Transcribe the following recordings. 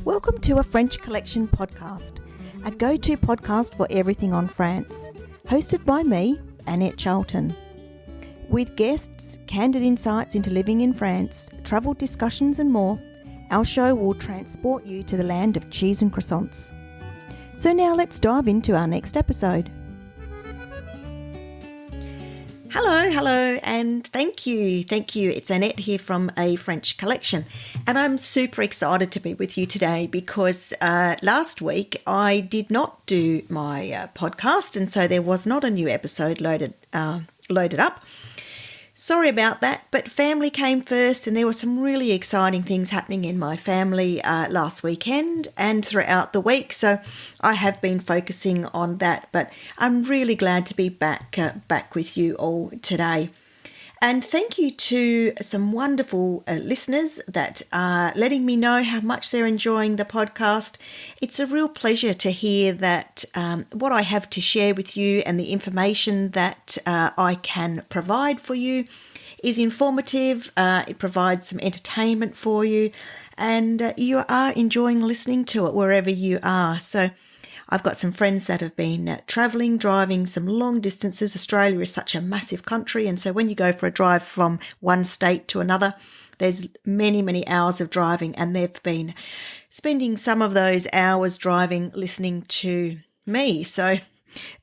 Welcome to a French Collection podcast, a go-to podcast for everything on France, hosted by me, Annette Charlton. With guests, candid insights into living in France, travel discussions and more, our show will transport you to the land of cheese and croissants. So now let's dive into our next episode. Hello, and thank you. It's Annette here from A French Collection, and I'm super excited to be with you today because last week I did not do my podcast, and so there was not a new episode loaded up. Sorry about that, but family came first, and there were some really exciting things happening in my family last weekend and throughout the week. So I have been focusing on that, but I'm really glad to be back with you all today. And thank you to some wonderful listeners that are letting me know how much they're enjoying the podcast. It's a real pleasure to hear that what I have to share with you and the information that I can provide for you is informative. It provides some entertainment for you, and you are enjoying listening to it wherever you are. So I've got some friends that have been travelling, driving some long distances. Australia is such a massive country, and so when you go for a drive from one state to another, there's many hours of driving, and they've been spending some of those hours driving listening to me. So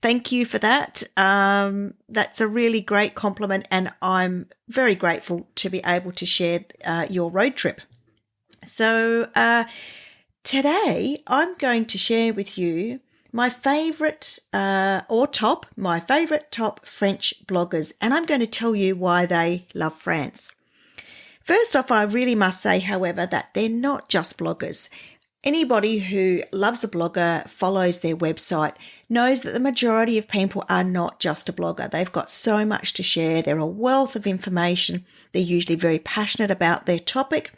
thank you for that. That's a really great compliment, and I'm very grateful to be able to share your road trip. So today, I'm going to share with you my favourite top French bloggers, and I'm going to tell you why they love France. First off, I really must say, however, that they're not just bloggers. Anybody who loves a blogger, follows their website, knows that the majority of people are not just a blogger. They've got so much to share. They're a wealth of information. They're usually very passionate about their topic.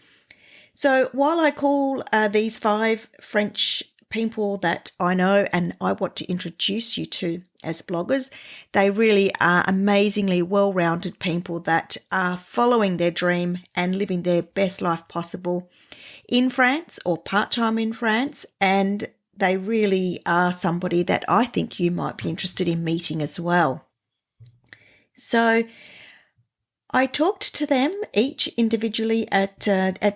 So while I call these 5 French people that I know and I want to introduce you to as bloggers, they really are amazingly well-rounded people that are following their dream and living their best life possible in France or part-time in France, and they really are somebody that I think you might be interested in meeting as well. So I talked to them each individually at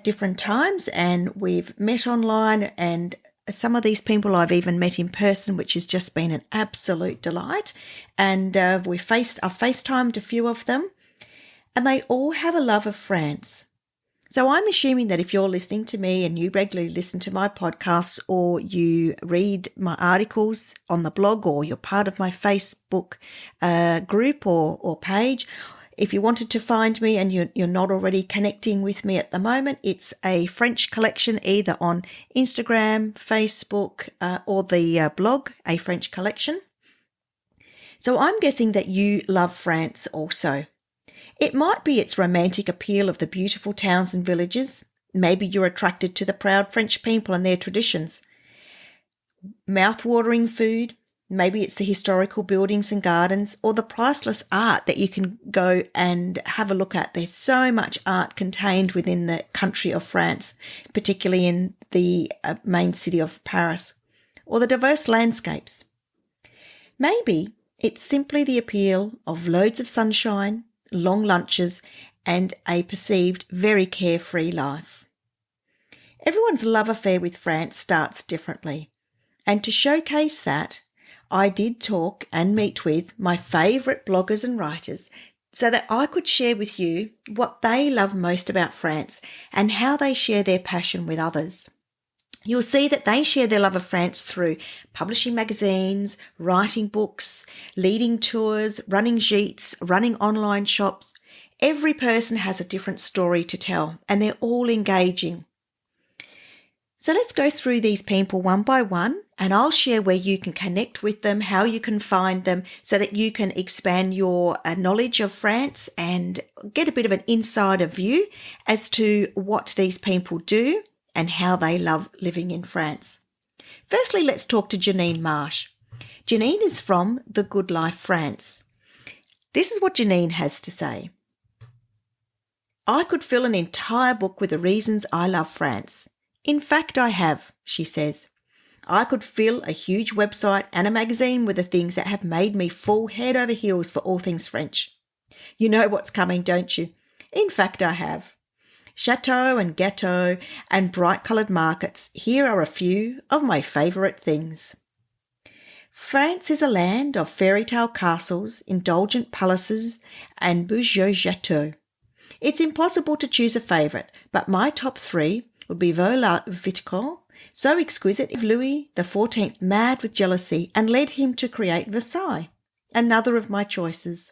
different times, and we've met online, and some of these people I've even met in person, which has just been an absolute delight. And I've FaceTimed a few of them, and they all have a love of France. So I'm assuming that if you're listening to me and you regularly listen to my podcasts, or you read my articles on the blog, or you're part of my Facebook group or page, if you wanted to find me and you're not already connecting with me at the moment, it's A French Collection, either on Instagram, Facebook, or the blog, A French Collection. So I'm guessing that you love France also. It might be its romantic appeal of the beautiful towns and villages. Maybe you're attracted to the proud French people and their traditions. Mouth-watering food. Maybe it's the historical buildings and gardens, or the priceless art that you can go and have a look at. There's so much art contained within the country of France, particularly in the main city of Paris, or the diverse landscapes. Maybe it's simply the appeal of loads of sunshine, long lunches, and a perceived very carefree life. Everyone's love affair with France starts differently, and to showcase that, I did talk and meet with my favourite bloggers and writers so that I could share with you what they love most about France and how they share their passion with others. You'll see that they share their love of France through publishing magazines, writing books, leading tours, running gîtes, running online shops. Every person has a different story to tell, and they're all engaging. So let's go through these people one by one, and I'll share where you can connect with them, how you can find them, so that you can expand your knowledge of France and get a bit of an insider view as to what these people do and how they love living in France. Firstly, let's talk to Janine Marsh. Janine is from The Good Life France. This is what Janine has to say. I could fill an entire book with the reasons I love France. In fact, I have, she says. I could fill a huge website and a magazine with the things that have made me fall head over heels for all things French. You know what's coming, don't you? In fact, I have. Chateau and gâteau and bright-coloured markets, here are a few of my favourite things. France is a land of fairy-tale castles, indulgent palaces and bourgeois chateaux. It's impossible to choose a favourite, but my top three would be Vaux-la-Vicomte, so exquisite if Louis XIV mad with jealousy and led him to create Versailles, another of my choices.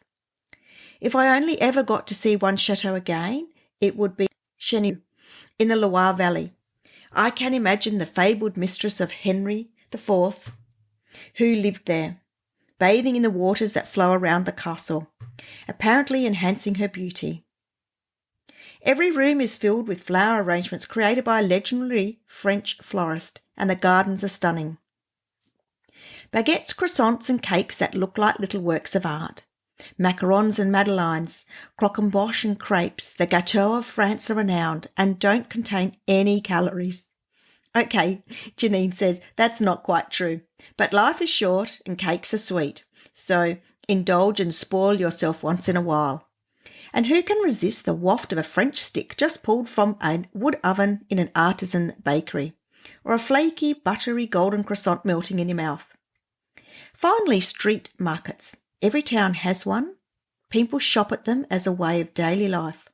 If I only ever got to see one chateau again, it would be Chenilles in the Loire Valley. I can imagine the fabled mistress of Henry IV, who lived there, bathing in the waters that flow around the castle, apparently enhancing her beauty. Every room is filled with flower arrangements created by a legendary French florist, and the gardens are stunning. Baguettes, croissants and cakes that look like little works of art. Macarons and madeleines, croquembouche and crepes, the gâteaux of France are renowned and don't contain any calories. Okay, Janine says, that's not quite true, but life is short and cakes are sweet, so indulge and spoil yourself once in a while. And who can resist the waft of a French stick just pulled from a wood oven in an artisan bakery, or a flaky, buttery, golden croissant melting in your mouth? Finally, street markets. Every town has one. People shop at them as a way of daily life.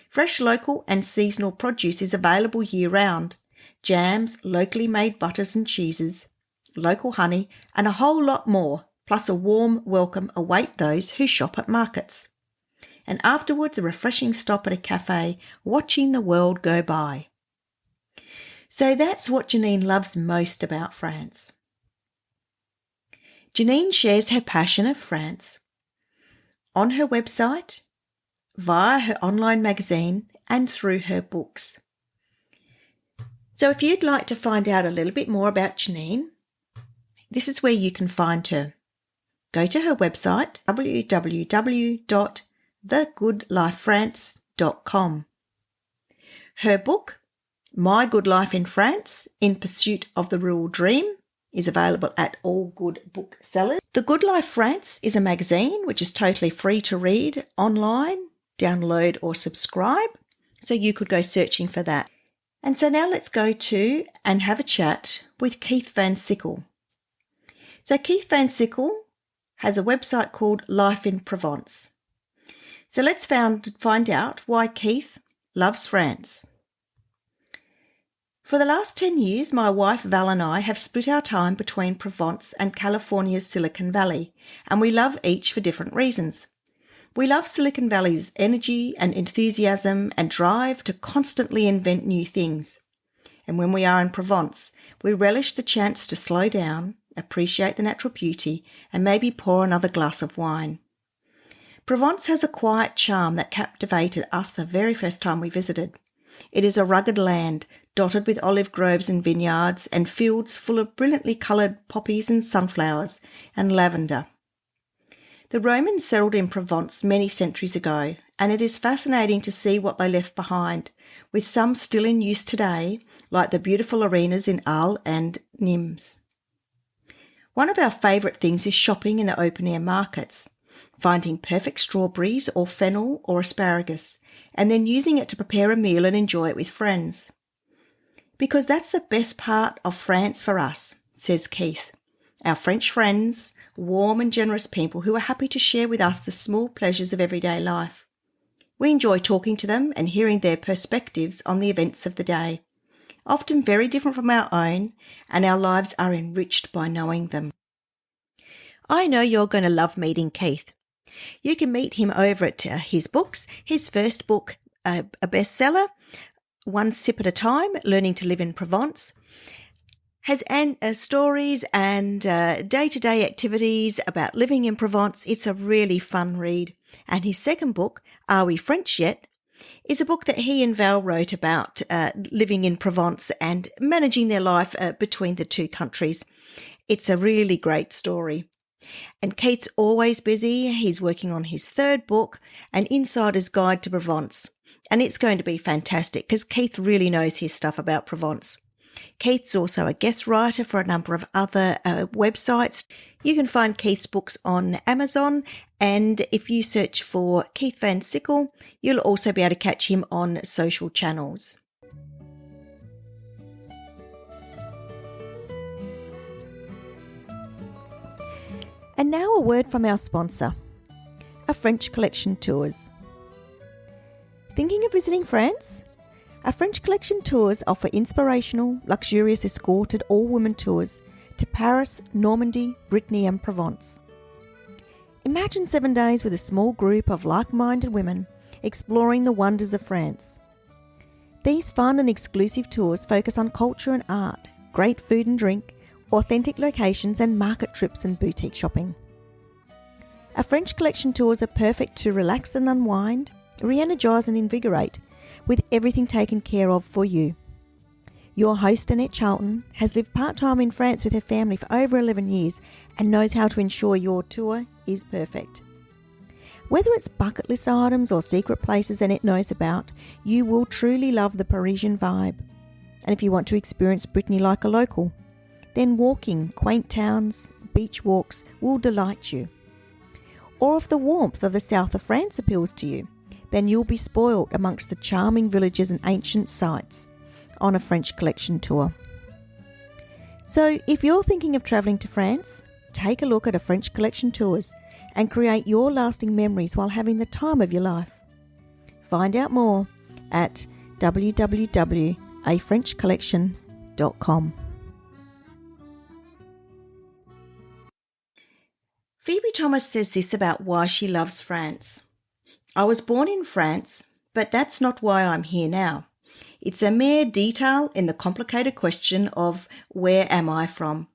Fresh local and seasonal produce is available year-round. Jams, locally made butters and cheeses, local honey, and a whole lot more, plus a warm welcome await those who shop at markets. And afterwards a refreshing stop at a cafe, watching the world go by. So that's what Janine loves most about France. Janine shares her passion of France on her website, via her online magazine, and through her books. So if you'd like to find out a little bit more about Janine, this is where you can find her. Go to her website, www.thegoodlifefrance.com. Her book, My Good Life in France, In Pursuit of the Rural Dream, is available at all good booksellers. The Good Life France is a magazine which is totally free to read online, download or subscribe, so you could go searching for that. And so now let's go to and have a chat with Keith Van Sickle. So Keith Van Sickle has a website called Life in Provence. So let's find out why Keith loves France. For the last 10 years, my wife Val and I have split our time between Provence and California's Silicon Valley, and we love each for different reasons. We love Silicon Valley's energy and enthusiasm and drive to constantly invent new things. And when we are in Provence, we relish the chance to slow down, appreciate the natural beauty, and maybe pour another glass of wine. Provence has a quiet charm that captivated us the very first time we visited. It is a rugged land, dotted with olive groves and vineyards, and fields full of brilliantly coloured poppies and sunflowers and lavender. The Romans settled in Provence many centuries ago, and it is fascinating to see what they left behind, with some still in use today, like the beautiful arenas in Arles and Nîmes. One of our favourite things is shopping in the open-air markets, finding perfect strawberries or fennel or asparagus, and then using it to prepare a meal and enjoy it with friends. Because that's the best part of France for us, says Keith. Our French friends, warm and generous people who are happy to share with us the small pleasures of everyday life. We enjoy talking to them and hearing their perspectives on the events of the day, often very different from our own, and our lives are enriched by knowing them. I know you're going to love meeting Keith. You can meet him over at his books. His first book, a bestseller, One Sip at a Time, Learning to Live in Provence, has stories and day-to-day activities about living in Provence. It's a really fun read. And his second book, Are We French Yet?, is a book that he and Val wrote about living in Provence and managing their life between the two countries. It's a really great story. And Keith's always busy. He's working on his third book, An Insider's Guide to Provence. and it's going to be fantastic because Keith really knows his stuff about Provence. Keith's also a guest writer for a number of other websites. You can find Keith's books on Amazon, and if you search for Keith Van Sickle, you'll also be able to catch him on social channels. And now a word from our sponsor, A French Collection Tours. Thinking of visiting France? A French Collection Tours offer inspirational, luxurious, escorted all-women tours to Paris, Normandy, Brittany and Provence. Imagine 7 days with a small group of like-minded women exploring the wonders of France. These fun and exclusive tours focus on culture and art, great food and drink, authentic locations and market trips and boutique shopping. A French Collection Tours are perfect to relax and unwind, re-energise and invigorate, with everything taken care of for you. Your host, Annette Charlton, has lived part-time in France with her family for over 11 years and knows how to ensure your tour is perfect. Whether it's bucket list items or secret places Annette knows about, you will truly love the Parisian vibe. And if you want to experience Brittany like a local, then walking quaint towns, beach walks will delight you. Or if the warmth of the south of France appeals to you, then you'll be spoiled amongst the charming villages and ancient sites on a French Collection tour. So if you're thinking of travelling to France, take a look at A French Collection Tours and create your lasting memories while having the time of your life. Find out more at www.afrenchcollection.com. Phoebe Thomas says this about why she loves France. I was born in France, but that's not why I'm here now. It's a mere detail in the complicated question of where am I from?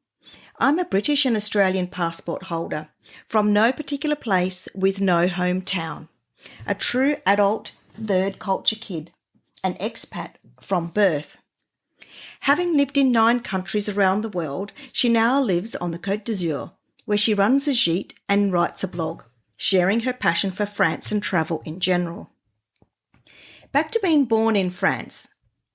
I'm a British and Australian passport holder, from no particular place with no hometown. A true adult third culture kid, an expat from birth. Having lived in 9 countries around the world, she now lives on the Côte d'Azur, where she runs a gîte and writes a blog, sharing her passion for France and travel in general. Back to being born in France,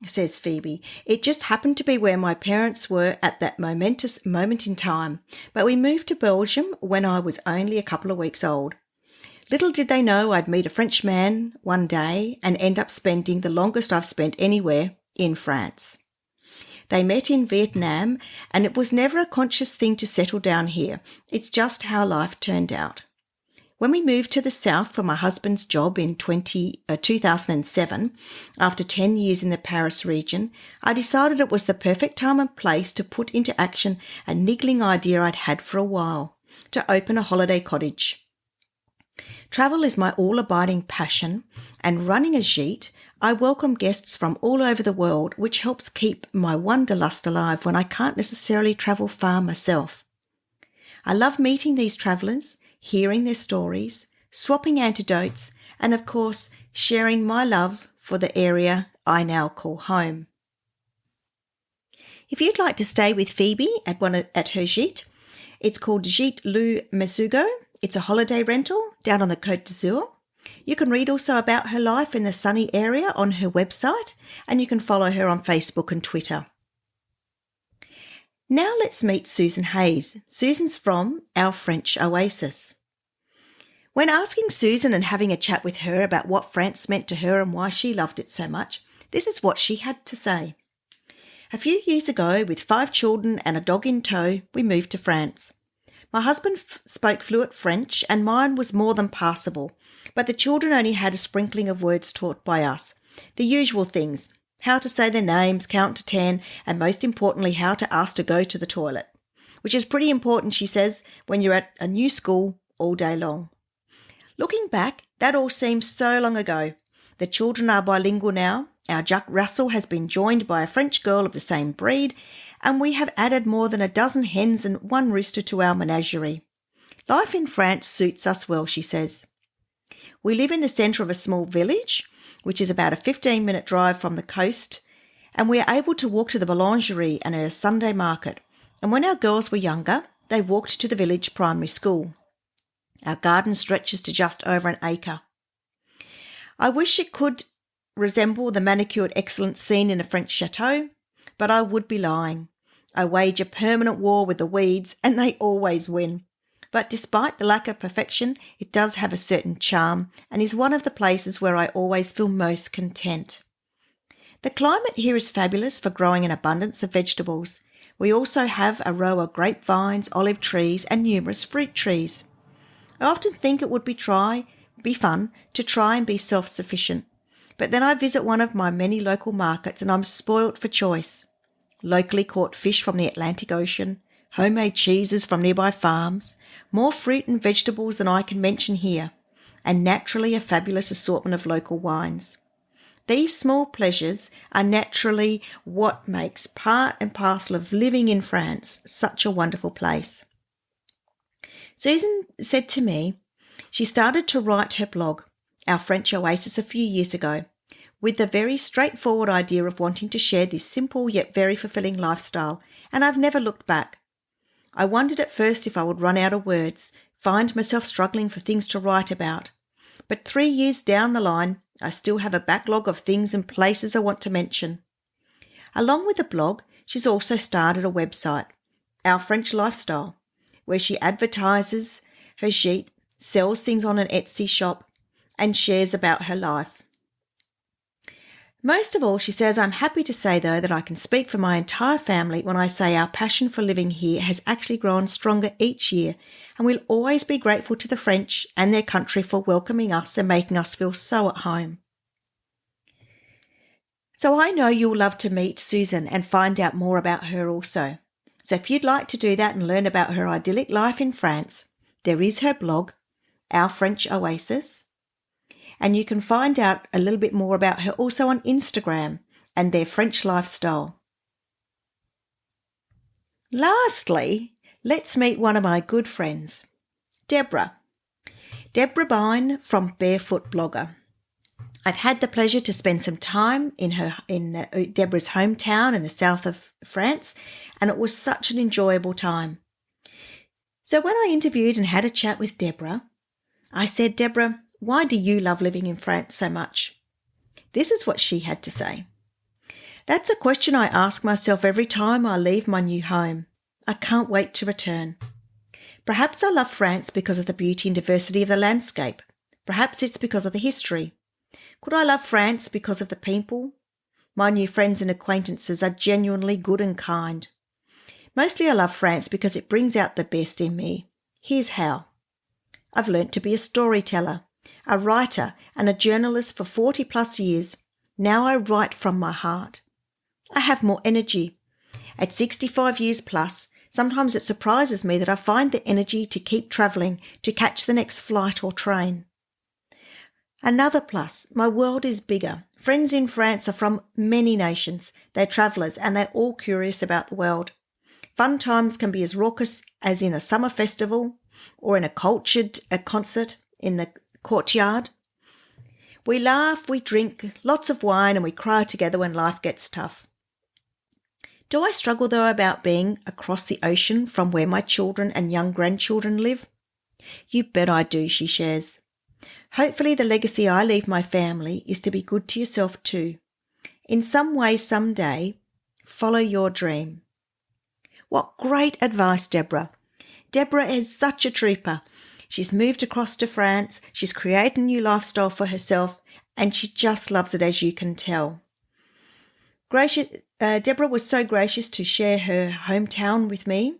says Phoebe. It just happened to be where my parents were at that momentous moment in time, but we moved to Belgium when I was only a couple of weeks old. Little did they know I'd meet a French man one day and end up spending the longest I've spent anywhere in France. They met in Vietnam, and it was never a conscious thing to settle down here. It's just how life turned out. When we moved to the south for my husband's job in 2007, after 10 years in the Paris region, I decided it was the perfect time and place to put into action a niggling idea I'd had for a while, to open a holiday cottage. Travel is my all-abiding passion, and running a gîte, I welcome guests from all over the world, which helps keep my wanderlust alive when I can't necessarily travel far myself. I love meeting these travellers, hearing their stories, swapping anecdotes, and of course, sharing my love for the area I now call home. If you'd like to stay with Phoebe at her gîte, it's called Gîte Le Mesugo. It's a holiday rental down on the Côte d'Azur. You can read also about her life in the sunny area on her website, and you can follow her on Facebook and Twitter. Now let's meet Susan Hayes. Susan's from Our French Oasis. When asking Susan and having a chat with her about what France meant to her and why she loved it so much, this is what she had to say. A few years ago, with 5 children and a dog in tow, we moved to France. My husband spoke fluent French and mine was more than passable, but the children only had a sprinkling of words taught by us. The usual things, how to say their names, count to 10, and most importantly, how to ask to go to the toilet, which is pretty important, she says, when you're at a new school all day long. Looking back, that all seems so long ago. The children are bilingual now. Our Jack Russell has been joined by a French girl of the same breed, and we have added more than a dozen hens and 1 rooster to our menagerie. Life in France suits us well, she says. We live in the centre of a small village, which is about a 15-minute drive from the coast, and we are able to walk to the boulangerie and a Sunday market. And when our girls were younger, they walked to the village primary school. Our garden stretches to just over an acre. I wish it could resemble the manicured excellence seen in a French chateau, but I would be lying. I wage a permanent war with the weeds, and they always win. But despite the lack of perfection, it does have a certain charm and is one of the places where I always feel most content. The climate here is fabulous for growing an abundance of vegetables. We also have a row of grapevines, olive trees, and numerous fruit trees. I often think it would be fun to try and be self-sufficient, but then I visit one of my many local markets and I'm spoilt for choice. Locally caught fish from the Atlantic Ocean, homemade cheeses from nearby farms, more fruit and vegetables than I can mention here, and naturally a fabulous assortment of local wines. These small pleasures are naturally what makes part and parcel of living in France such a wonderful place. Susan said to me she started to write her blog, Our French Oasis, a few years ago, with the very straightforward idea of wanting to share this simple yet very fulfilling lifestyle, and I've never looked back. I wondered at first if I would run out of words, find myself struggling for things to write about. But 3 years down the line, I still have a backlog of things and places I want to mention. Along with the blog, she's also started a website, Our French Lifestyle, where she advertises her gîte, sells things on an Etsy shop, and shares about her life. Most of all, she says, I'm happy to say, though, that I can speak for my entire family when I say our passion for living here has actually grown stronger each year, and we'll always be grateful to the French and their country for welcoming us and making us feel so at home. So I know you'll love to meet Susan and find out more about her also. So if you'd like to do that and learn about her idyllic life in France, there is her blog, Our French Oasis, and you can find out a little bit more about her also on Instagram and their French lifestyle. Lastly, let's meet one of my good friends, Deborah. Deborah Bine from Barefoot Blogger. I've had the pleasure to spend some time in Deborah's hometown in the south of France, and it was such an enjoyable time. So when I interviewed and had a chat with Deborah, I said, Deborah, why do you love living in France so much? This is what she had to say. That's a question I ask myself every time I leave my new home. I can't wait to return. Perhaps I love France because of the beauty and diversity of the landscape. Perhaps it's because of the history. Could I love France because of the people? My new friends and acquaintances are genuinely good and kind. Mostly I love France because it brings out the best in me. Here's how. I've learnt to be a storyteller, a writer and a journalist for 40 plus years. Now I write from my heart. I have more energy. At 65 years plus, sometimes it surprises me that I find the energy to keep travelling, to catch the next flight or train. Another plus, my world is bigger. Friends in France are from many nations. They're travellers and they're all curious about the world. Fun times can be as raucous as in a summer festival or in a concert in the courtyard. We laugh, we drink lots of wine and we cry together when life gets tough. Do I struggle though about being across the ocean from where my children and young grandchildren live? You bet I do, she shares. Hopefully the legacy I leave my family is to be good to yourself too. In some way someday, follow your dream. What great advice, Deborah. Deborah is such a trooper. She's moved across to France, she's created a new lifestyle for herself, and she just loves it, as you can tell. Deborah was so gracious to share her hometown with me,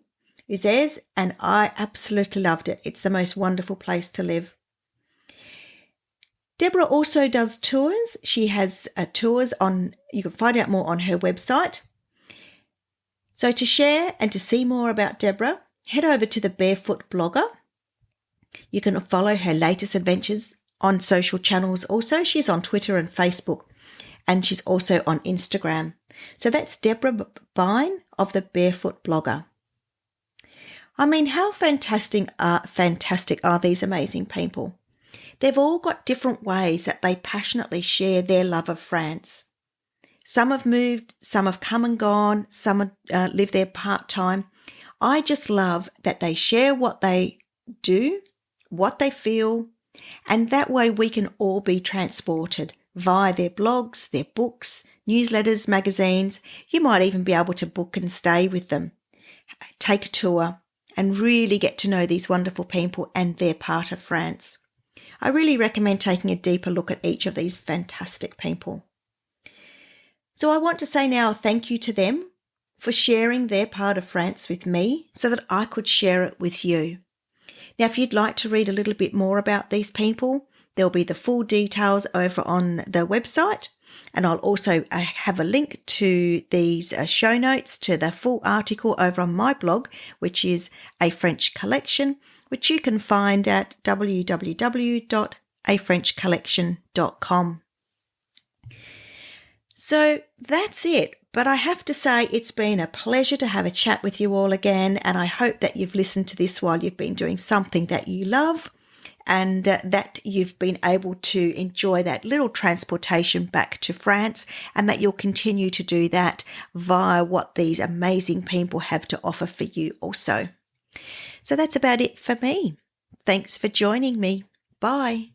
Uzès, and I absolutely loved it. It's the most wonderful place to live. Deborah also does tours. She has tours you can find out more on her website. So to share and to see more about Deborah, head over to the Barefoot Blogger. You can follow her latest adventures on social channels also. She's on Twitter and Facebook, and she's also on Instagram. So that's Deborah Bine of the Barefoot Blogger. I mean, how fantastic are these amazing people? They've all got different ways that they passionately share their love of France. Some have moved, some have come and gone, some live there part-time. I just love that they share what they do, what they feel, and that way we can all be transported via their blogs, their books, newsletters, magazines. You might even be able to book and stay with them, take a tour, and really get to know these wonderful people and their part of France. I really recommend taking a deeper look at each of these fantastic people. So I want to say now thank you to them for sharing their part of France with me so that I could share it with you. Now, if you'd like to read a little bit more about these people, there'll be the full details over on the website, and I'll also have a link to these show notes to the full article over on my blog, which is A French Collection, which you can find at www.afrenchcollection.com. So that's it. But I have to say it's been a pleasure to have a chat with you all again, and I hope that you've listened to this while you've been doing something that you love, and that you've been able to enjoy that little transportation back to France, and that you'll continue to do that via what these amazing people have to offer for you also. So that's about it for me. Thanks for joining me. Bye.